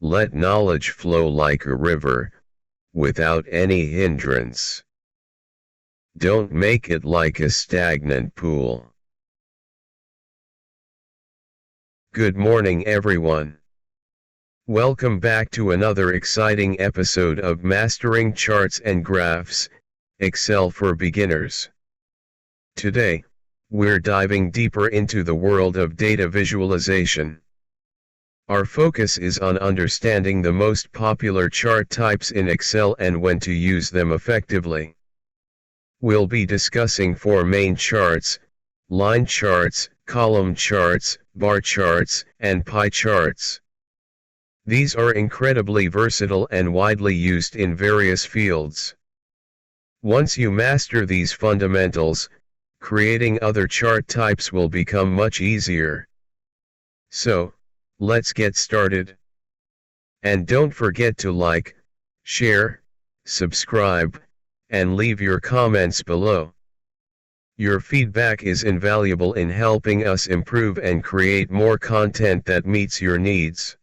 Let knowledge flow like a river, without any hindrance. Don't make it like a stagnant pool. Good morning everyone. Welcome back to another exciting episode of Mastering Charts and Graphs, Excel for Beginners. Today, we're diving deeper into the world of data visualization. Our focus is on understanding the most popular chart types in Excel and when to use them effectively. We'll be discussing four main charts: line charts, column charts, bar charts, and pie charts. These are incredibly versatile and widely used in various fields. Once you master these fundamentals, creating other chart types will become much easier. So, let's get started. And don't forget to like, share, subscribe, and leave your comments below. Your feedback is invaluable in helping us improve and create more content that meets your needs.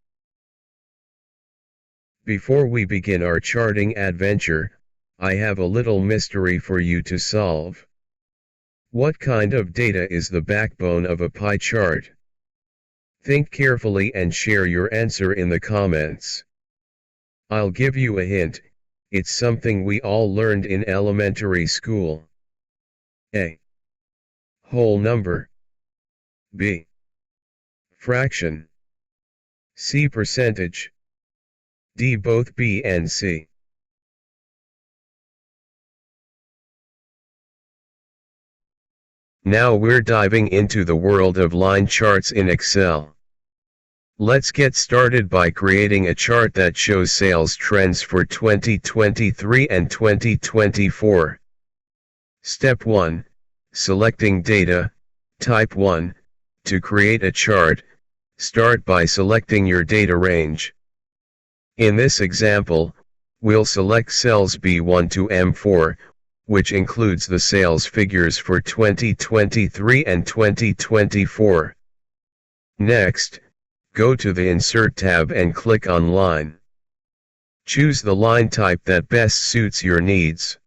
Before we begin our charting adventure, I have a little mystery for you to solve. What kind of data is the backbone of a pie chart? Think carefully and share your answer in the comments. I'll give you a hint: it's something we all learned in elementary school. A. Whole number. B. Fraction. C. Percentage. D. Both B and C. Now we're diving into the world of line charts in Excel. Let's get started by creating a chart that shows sales trends for 2023 and 2024. Step 1. Selecting data, type 1. To create a chart, start by selecting your data range. In this example, we'll select cells B1 to M4, which includes the sales figures for 2023 and 2024. Next, go to the Insert tab and click on Line. Choose the line type that best suits your needs.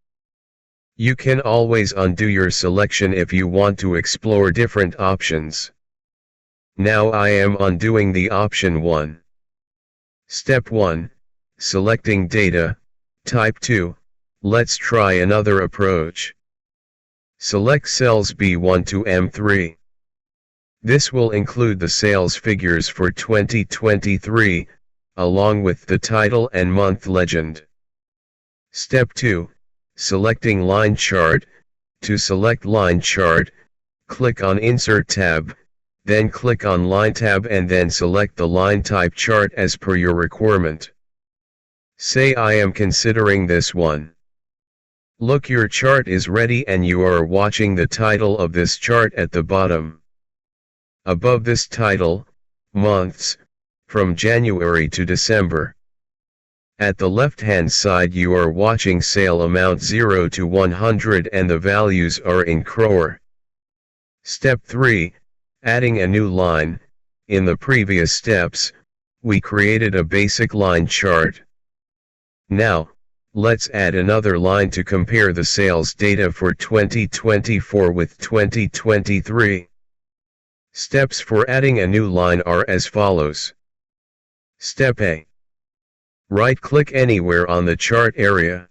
You can always undo your selection if you want to explore different options. Now I am undoing the option 1. Step 1. Selecting data, type 2. Let's try another approach. Select cells B1 to M3. This will include the sales figures for 2023, along with the title and month legend. Step 2. Selecting line chart. To select line chart, click on Insert tab, then click on Line tab and then select the line type chart as per your requirement. Say I am considering this one. Look, your chart is ready and you are watching the title of this chart at the bottom. Above this title, months, from January to December. At the left-hand side you are watching sale amount 0 to 100 and the values are in crore. Step 3. Adding a new line. In the previous steps, we created a basic line chart. Now, let's add another line to compare the sales data for 2024 with 2023. Steps for adding a new line are as follows. Step A. Right-click anywhere on the chart area.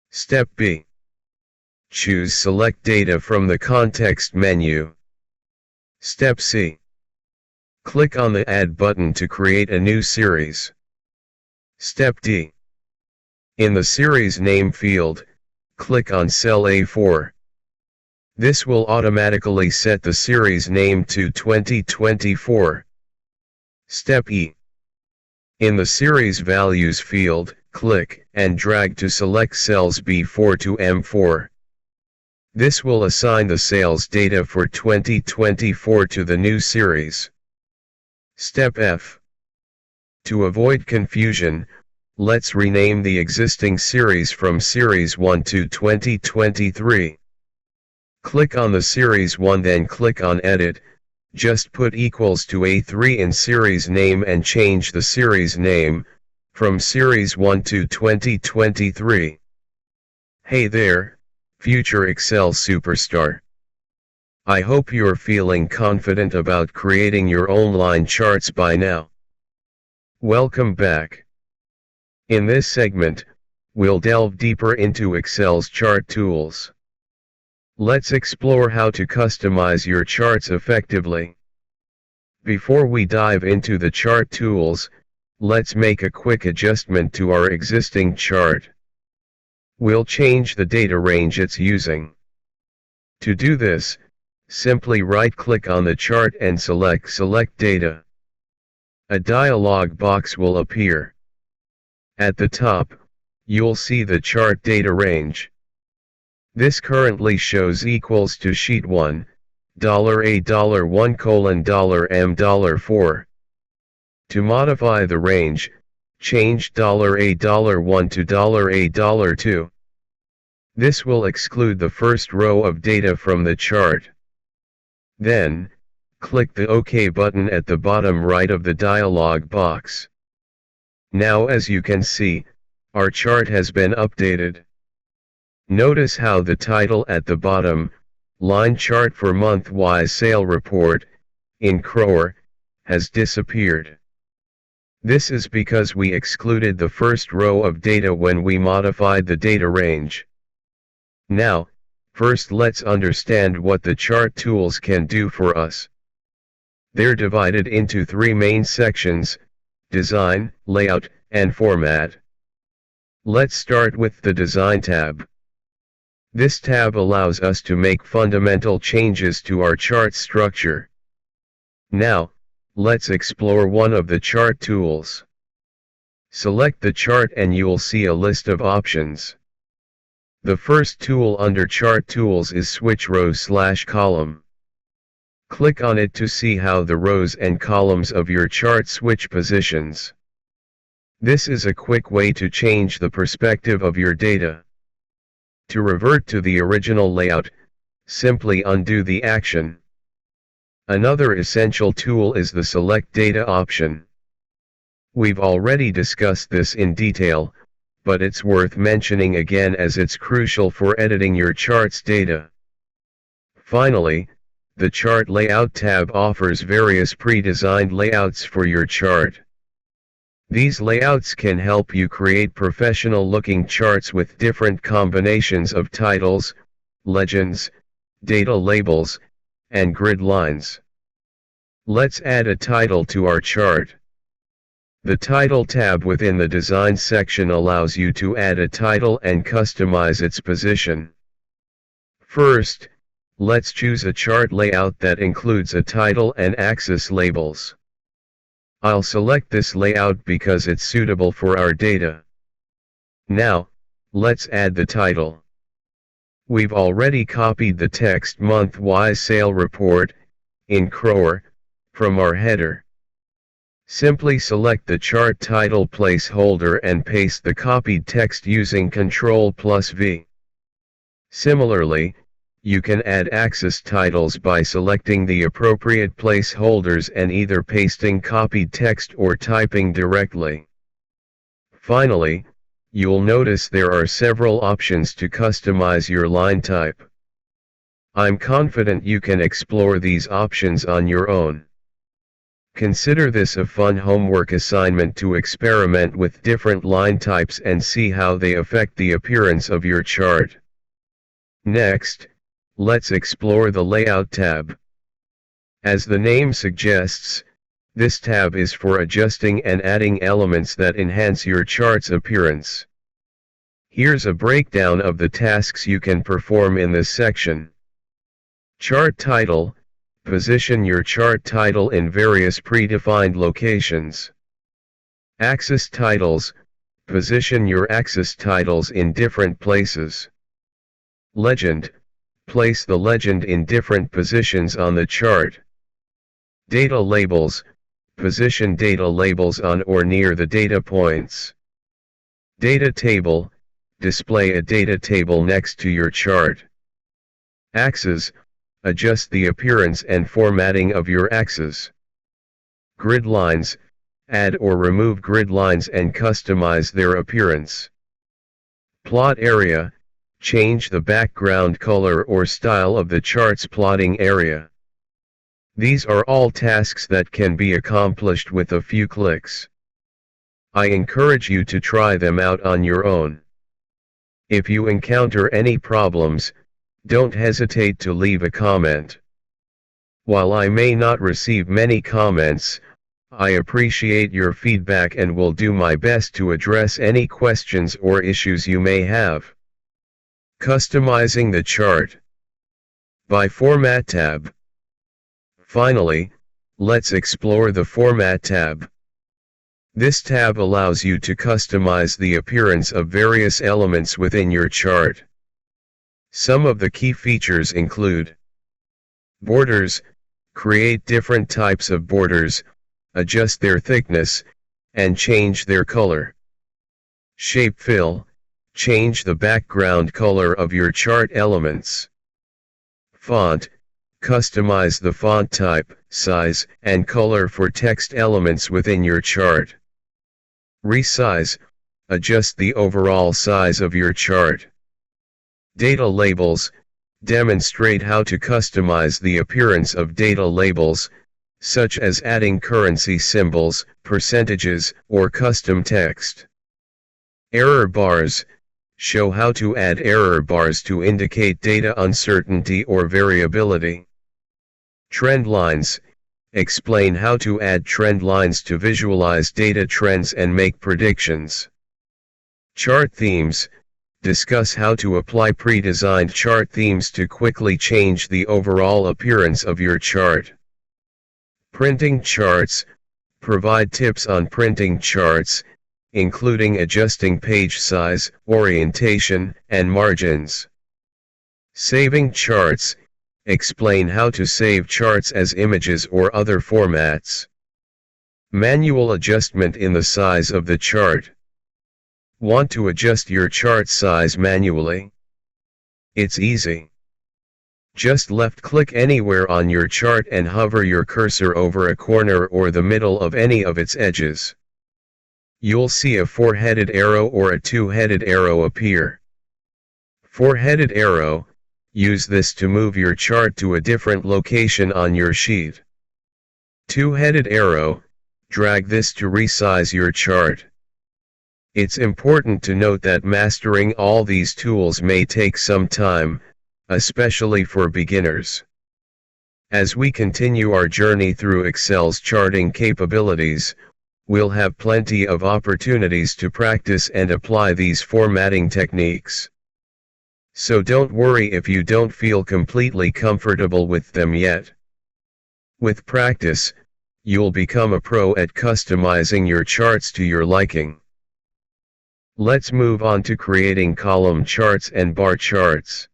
Step B. Choose Select Data from the context menu. Step C. Click on the Add button to create a new series. Step D. In the series name field, click on cell A4. This will automatically set the series name to 2024. Step E. In the series values field, click and drag to select cells B4 to M4. This will assign the sales data for 2024 to the new series. Step F. To avoid confusion, let's rename the existing series from Series 1 to 2023. Click on the Series 1, then click on Edit, just put equals to A3 in series name and change the series name, from Series 1 to 2023. Hey there, future Excel superstar. I hope you're feeling confident about creating your own line charts by now. Welcome back. In this segment, we'll delve deeper into Excel's chart tools. Let's explore how to customize your charts effectively. Before we dive into the chart tools, let's make a quick adjustment to our existing chart. We'll change the data range it's using. To do this, simply right-click on the chart and select Data. A dialog box will appear. At the top, you'll see the chart data range. This currently shows equals to sheet 1, $A$1:$M$4. To modify the range, change $A$1 to $A$2. This will exclude the first row of data from the chart. Then, click the OK button at the bottom right of the dialog box. Now as you can see, our chart has been updated. Notice how the title at the bottom, Line Chart for Month-Wise Sale Report, in Crore, has disappeared. This is because we excluded the first row of data when we modified the data range. Now, first let's understand what the chart tools can do for us. They're divided into three main sections: Design, Layout, and Format. Let's start with the Design tab. This tab allows us to make fundamental changes to our chart structure. Now, let's explore one of the chart tools. Select the chart and you'll see a list of options. The first tool under Chart Tools is Switch Row/Column. Click on it to see how the rows and columns of your chart switch positions. This is a quick way to change the perspective of your data. To revert to the original layout, simply undo the action. Another essential tool is the Select Data option. We've already discussed this in detail, but it's worth mentioning again as it's crucial for editing your chart's data. Finally, the Chart Layout tab offers various pre-designed layouts for your chart. These layouts can help you create professional-looking charts with different combinations of titles, legends, data labels, and grid lines. Let's add a title to our chart. The Title tab within the Design section allows you to add a title and customize its position. First, let's choose a chart layout that includes a title and axis labels. I'll select this layout because it's suitable for our data. Now, let's add the title. We've already copied the text Month-Wise Sale Report, in Crore, from our header. Simply select the chart title placeholder and paste the copied text using Ctrl+V. Similarly, you can add axis titles by selecting the appropriate placeholders and either pasting copied text or typing directly. Finally, you'll notice there are several options to customize your line type. I'm confident you can explore these options on your own. Consider this a fun homework assignment to experiment with different line types and see how they affect the appearance of your chart. Next, let's explore the Layout tab. As the name suggests, this tab is for adjusting and adding elements that enhance your chart's appearance. Here's a breakdown of the tasks you can perform in this section. Chart Title: position your chart title in various predefined locations. Axis titles: position your axis titles in different places. Legend: place the legend in different positions on the chart. Data labels: position data labels on or near the data points. Data table: display a data table next to your chart. Axes: adjust the appearance and formatting of your axes. Grid lines, add or remove grid lines and customize their appearance. Plot area, change the background color or style of the chart's plotting area. These are all tasks that can be accomplished with a few clicks. I encourage you to try them out on your own. If you encounter any problems, don't hesitate to leave a comment. While I may not receive many comments, I appreciate your feedback and will do my best to address any questions or issues you may have. Customizing the chart. By Format tab. Finally, let's explore the Format tab. This tab allows you to customize the appearance of various elements within your chart. Some of the key features include borders, create different types of borders, adjust their thickness, and change their color. Shape fill, change the background color of your chart elements. Font, customize the font type, size, and color for text elements within your chart. Resize, adjust the overall size of your chart. Data labels, demonstrate how to customize the appearance of data labels, such as adding currency symbols, percentages, or custom text. Error bars, show how to add error bars to indicate data uncertainty or variability. Trend lines, explain how to add trend lines to visualize data trends and make predictions. Chart themes, discuss how to apply pre-designed chart themes to quickly change the overall appearance of your chart. Printing charts, provide tips on printing charts, including adjusting page size, orientation, and margins. Saving charts, explain how to save charts as images or other formats. Manual adjustment in the size of the chart. Want to adjust your chart size manually? It's easy. Just left-click anywhere on your chart and hover your cursor over a corner or the middle of any of its edges. You'll see a four-headed arrow or a two-headed arrow appear. Four-headed arrow, use this to move your chart to a different location on your sheet. Two-headed arrow, drag this to resize your chart. It's important to note that mastering all these tools may take some time, especially for beginners. As we continue our journey through Excel's charting capabilities, we'll have plenty of opportunities to practice and apply these formatting techniques. So don't worry if you don't feel completely comfortable with them yet. With practice, you'll become a pro at customizing your charts to your liking. Let's move on to creating column charts and bar charts.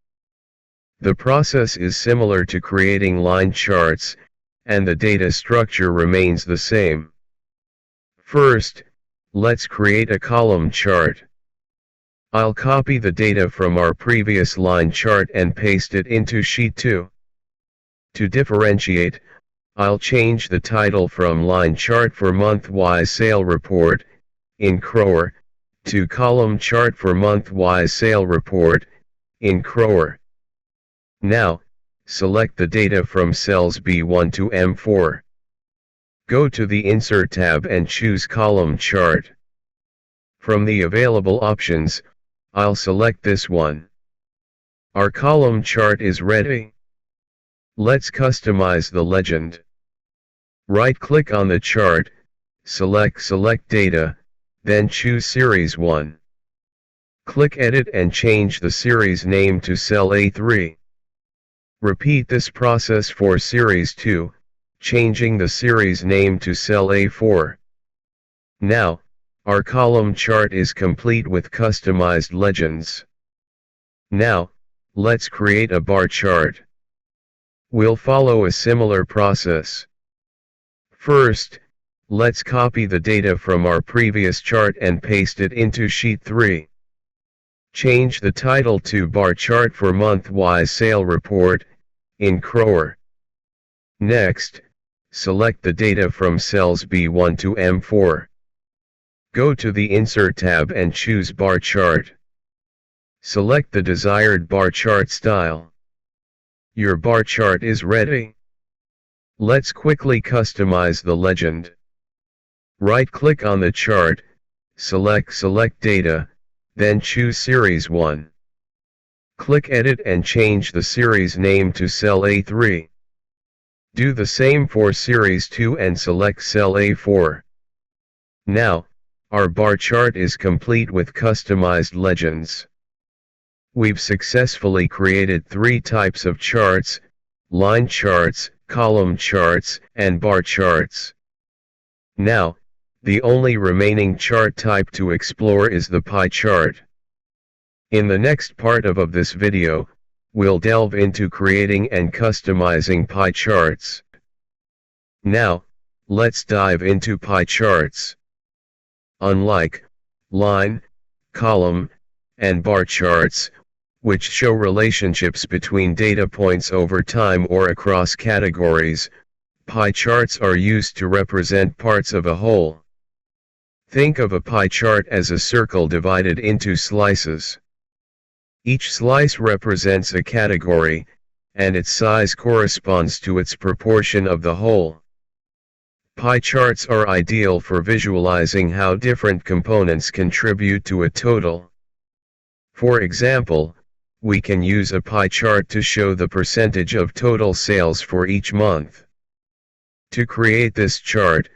The process is similar to creating line charts, and the data structure remains the same. First, let's create a column chart. I'll copy the data from our previous line chart and paste it into Sheet 2. To differentiate, I'll change the title from Line Chart for Month-Wise Sale Report, in Crower, to Column Chart for Month-Wise Sale Report, in Crower. Now, select the data from cells B1 to M4. Go to the Insert tab and choose Column Chart. From the available options, I'll select this one. Our column chart is ready. Let's customize the legend. Right-click on the chart, select Data, then choose Series 1. Click Edit and change the series name to Cell A3. Repeat this process for Series 2, changing the series name to Cell A4. Now, our column chart is complete with customized legends. Now, let's create a bar chart. We'll follow a similar process. First, let's copy the data from our previous chart and paste it into Sheet 3. Change the title to Bar Chart for Month-Wise Sale Report, in Crower. Next, select the data from cells B1 to M4. Go to the Insert tab and choose Bar Chart. Select the desired bar chart style. Your bar chart is ready. Let's quickly customize the legend. Right-click on the chart, select Data, then choose Series 1. Click Edit and change the series name to cell A3. Do the same for Series 2 and select cell A4. Now, our bar chart is complete with customized legends. We've successfully created 3 types of charts: line charts, column charts, and bar charts. Now, the only remaining chart type to explore is the pie chart. In the next part of this video, we'll delve into creating and customizing pie charts. Now, let's dive into pie charts. Unlike line, column, and bar charts, which show relationships between data points over time or across categories, pie charts are used to represent parts of a whole. Think of a pie chart as a circle divided into slices. Each slice represents a category, and its size corresponds to its proportion of the whole. Pie charts are ideal for visualizing how different components contribute to a total. For example, we can use a pie chart to show the percentage of total sales for each month. To create this chart,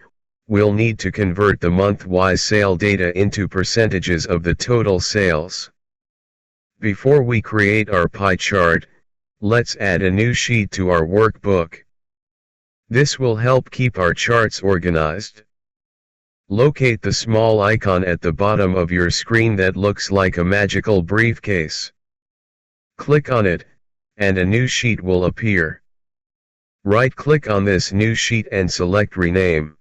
we'll need to convert the month-wise sale data into percentages of the total sales. Before we create our pie chart, let's add a new sheet to our workbook. This will help keep our charts organized. Locate the small icon at the bottom of your screen that looks like a magical briefcase. Click on it, and a new sheet will appear. Right-click on this new sheet and select Rename.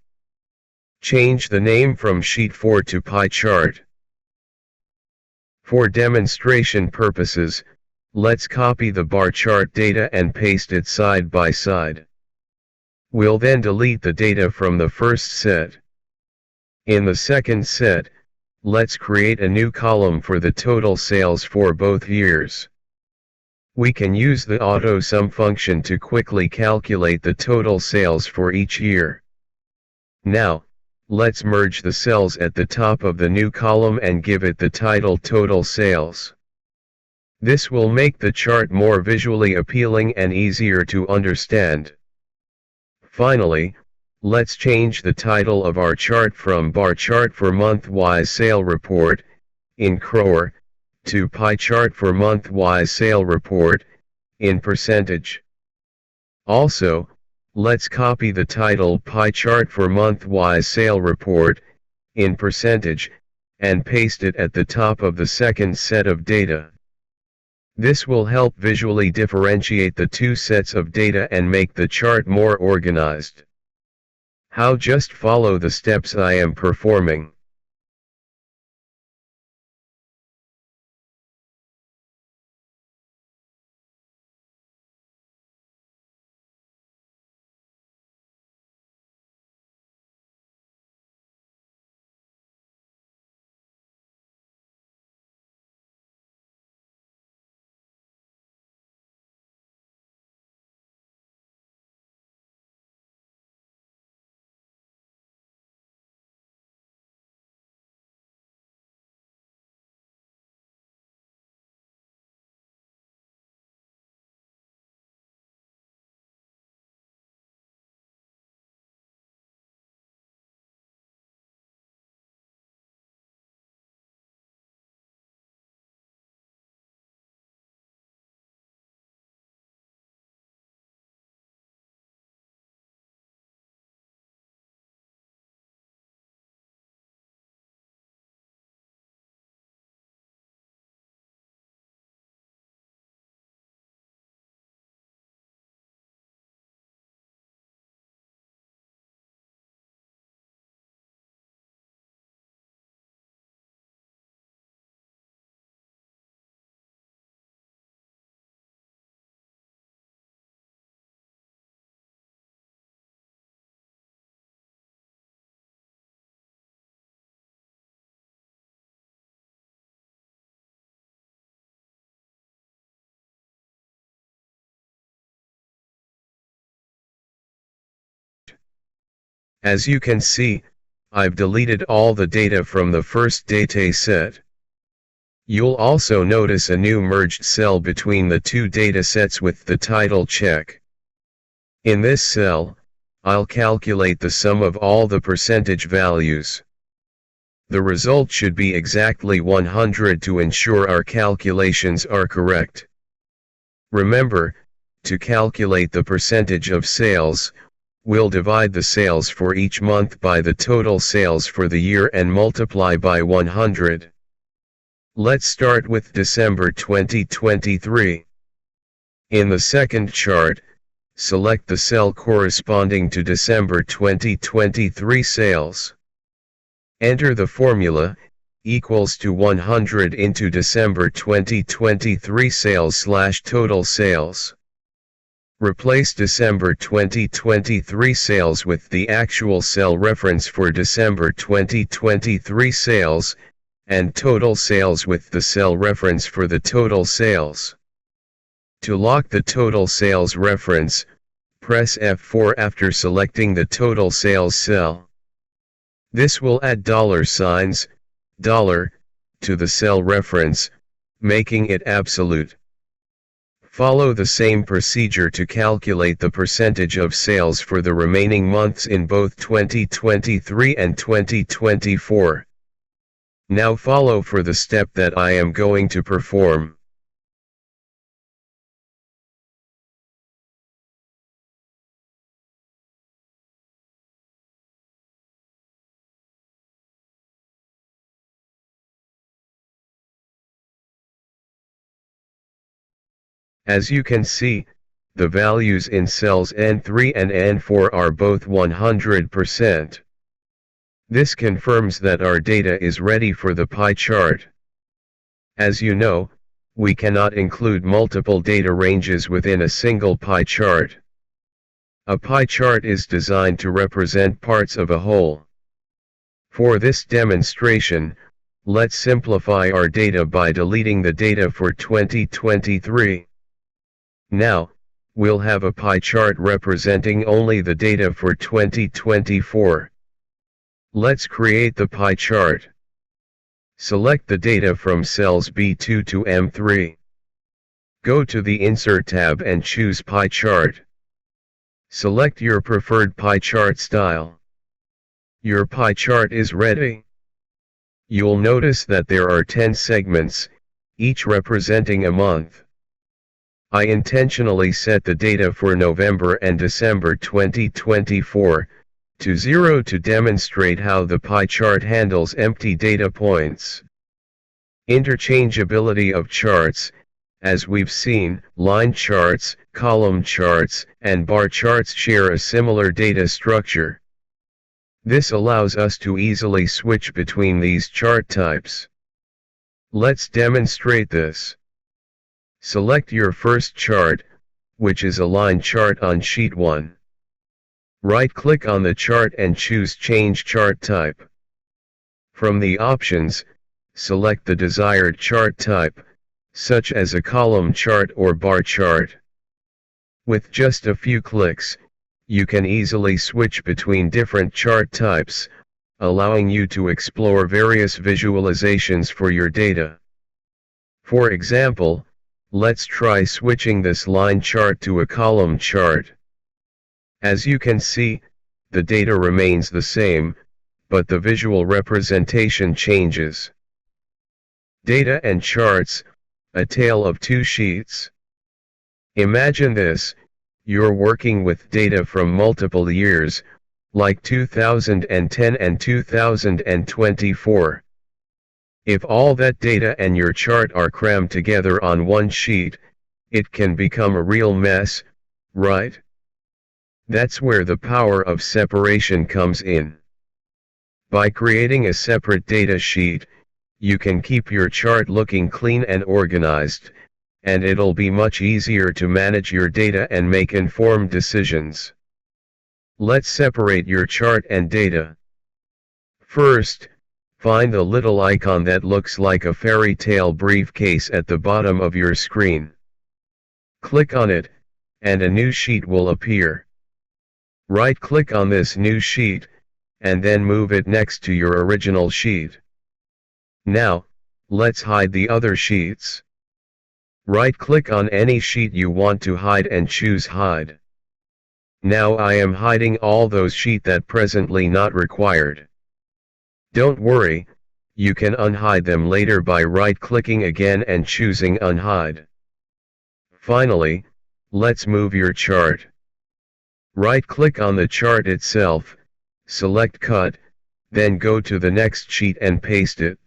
Change the name from Sheet 4 to Pie Chart. For demonstration purposes, let's copy the bar chart data and paste it side by side. We'll then delete the data from the first set. In the second set, let's create a new column for the total sales for both years. We can use the AutoSum function to quickly calculate the total sales for each year. Now, let's merge the cells at the top of the new column and give it the title Total Sales. This will make the chart more visually appealing and easier to understand. Finally, let's change the title of our chart from Bar Chart for Month-Wise Sale Report, in Crower, to Pie Chart for Month-Wise Sale Report, in Percentage. Also, let's copy the title Pie Chart for Month-Wise Sale Report, in Percentage, and paste it at the top of the second set of data. This will help visually differentiate the two sets of data and make the chart more organized. How? Just follow the steps I am performing. As you can see, I've deleted all the data from the first data set. You'll also notice a new merged cell between the two datasets with the title check. In this cell, I'll calculate the sum of all the percentage values. The result should be exactly 100 to ensure our calculations are correct. Remember, to calculate the percentage of sales, we'll divide the sales for each month by the total sales for the year and multiply by 100. Let's start with December 2023. In the second chart, select the cell corresponding to December 2023 sales. Enter the formula, equals to 100 into December 2023 sales / total sales. Replace December 2023 sales with the actual cell reference for December 2023 sales, and total sales with the cell reference for the total sales. To lock the total sales reference, press F4 after selecting the total sales cell. This will add $, to the cell reference, making it absolute. Follow the same procedure to calculate the percentage of sales for the remaining months in both 2023 and 2024. Now follow for the step that I am going to perform. As you can see, the values in cells N3 and N4 are both 100%. This confirms that our data is ready for the pie chart. As you know, we cannot include multiple data ranges within a single pie chart. A pie chart is designed to represent parts of a whole. For this demonstration, let's simplify our data by deleting the data for 2023. Now, we'll have a pie chart representing only the data for 2024. Let's create the pie chart. Select the data from cells B2 to M3. Go to the Insert tab and choose Pie Chart. Select your preferred pie chart style. Your pie chart is ready. You'll notice that there are 10 segments, each representing a month. I intentionally set the data for November and December 2024 to 0 to demonstrate how the pie chart handles empty data points. Interchangeability of charts. As we've seen, line charts, column charts, and bar charts share a similar data structure. This allows us to easily switch between these chart types. Let's demonstrate this. Select your first chart, which is a line chart on sheet 1. Right-click on the chart and choose Change Chart Type. From the options, select the desired chart type, such as a column chart or bar chart. With just a few clicks, you can easily switch between different chart types, allowing you to explore various visualizations for your data. For example, let's try switching this line chart to a column chart. As you can see, the data remains the same, but the visual representation changes. Data and charts, a tale of two sheets. Imagine this, you're working with data from multiple years, like 2010 and 2024. If all that data and your chart are crammed together on one sheet, it can become a real mess, right? That's where the power of separation comes in. By creating a separate data sheet, you can keep your chart looking clean and organized, and it'll be much easier to manage your data and make informed decisions. Let's separate your chart and data. First, find the little icon that looks like a fairy tale briefcase at the bottom of your screen. Click on it, and a new sheet will appear. Right-click on this new sheet, and then move it next to your original sheet. Now, let's hide the other sheets. Right-click on any sheet you want to hide and choose Hide. Now I am hiding all those sheets that presently not required. Don't worry, you can unhide them later by right-clicking again and choosing Unhide. Finally, let's move your chart. Right-click on the chart itself, select Cut, then go to the next sheet and paste it.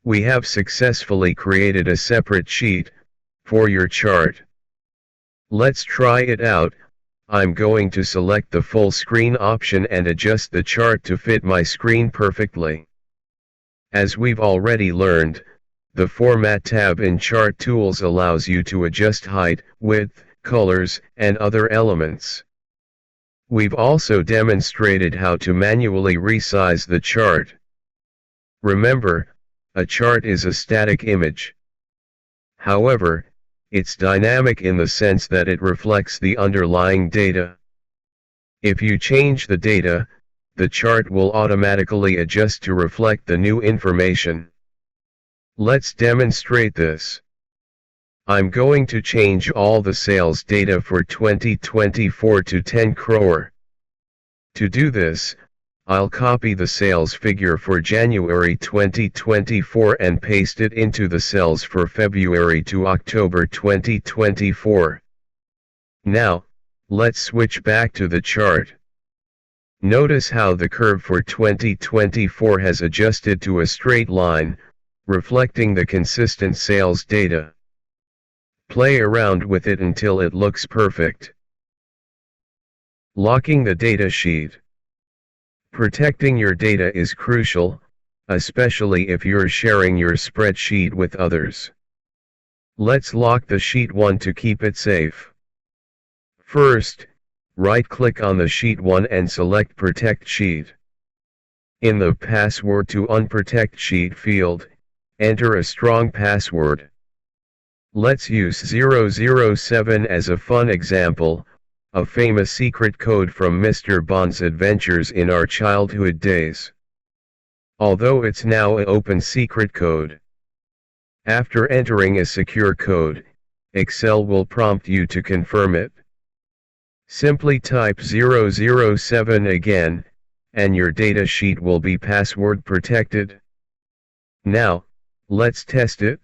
We have successfully created a separate sheet for your chart. Let's try it out. I'm going to select the full screen option and adjust the chart to fit my screen perfectly. As we've already learned, the Format tab in Chart Tools allows you to adjust height, width, colors, and other elements. We've also demonstrated how to manually resize the chart. Remember, a chart is a static image. However, it's dynamic in the sense that it reflects the underlying data. If you change the data, the chart will automatically adjust to reflect the new information. Let's demonstrate this. I'm going to change all the sales data for 2024 to 10 crore. To do this, I'll copy the sales figure for January 2024 and paste it into the cells for February to October 2024. Now, let's switch back to the chart. Notice how the curve for 2024 has adjusted to a straight line, reflecting the consistent sales data. Play around with it until it looks perfect. Locking the data sheet. Protecting your data is crucial, especially if you're sharing your spreadsheet with others. Let's lock the sheet 1 to keep it safe. First, right-click on the sheet 1 and select Protect Sheet. In the Password to Unprotect Sheet field, enter a strong password. Let's use 007 as a fun example, a famous secret code from Mr. Bond's adventures in our childhood days. Although it's now an open secret code. After entering a secure code, Excel will prompt you to confirm it. Simply type 007 again, and your data sheet will be password protected. Now, let's test it.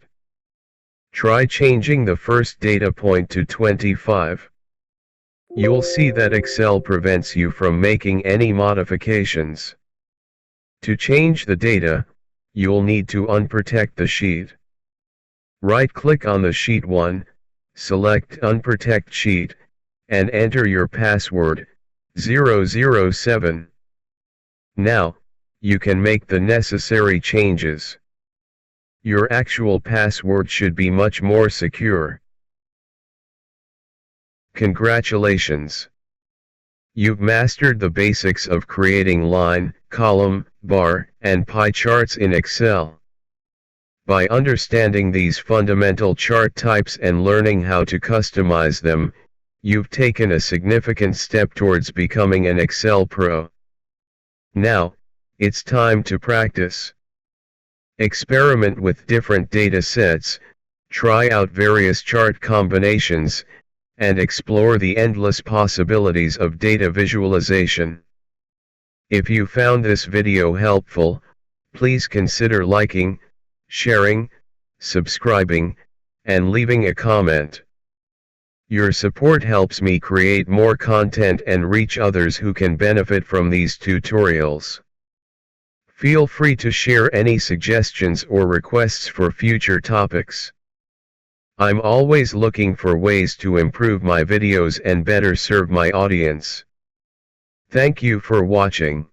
Try changing the first data point to 25. You'll see that Excel prevents you from making any modifications. To change the data, you'll need to unprotect the sheet. Right-click on the sheet 1, select Unprotect Sheet, and enter your password, 007. Now, you can make the necessary changes. Your actual password should be much more secure. Congratulations! You've mastered the basics of creating line, column, bar, and pie charts in Excel. By understanding these fundamental chart types and learning how to customize them, you've taken a significant step towards becoming an Excel pro. Now, it's time to practice. Experiment with different data sets, try out various chart combinations, and explore the endless possibilities of data visualization. If you found this video helpful, please consider liking, sharing, subscribing, and leaving a comment. Your support helps me create more content and reach others who can benefit from these tutorials. Feel free to share any suggestions or requests for future topics. I'm always looking for ways to improve my videos and better serve my audience. Thank you for watching.